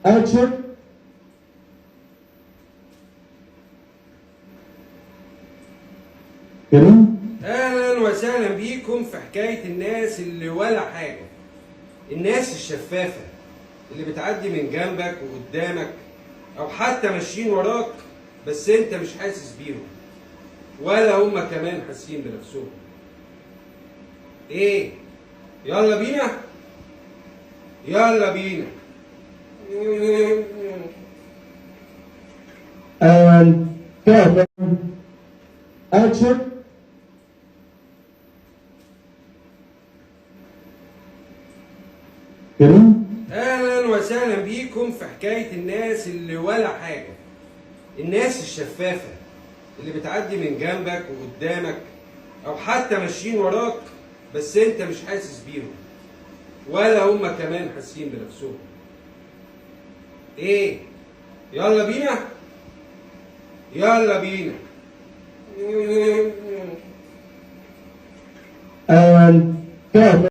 Action. كريم. اهلا وسهلا بيكم في حكايه الناس اللي ولا حاجه. الناس الشفافه اللي بتعدي من جنبك وقدامك او حتى ماشيين وراك بس انت مش حاسس بيهم ولا هما كمان حاسين بنفسهم. ايه، يلا بينا يلا بينا. And camera. Action. كريم. اهلا وسهلا بيكم في حكايه الناس اللي ولا حاجه. الناس الشفافه اللي بتعدي من جنبك وقدامك او حتى ماشيين وراك بس انت مش حاسس بيهم ولا هما كمان حاسين بنفسهم. ايه، يلا بينا يلا بينا. And camera.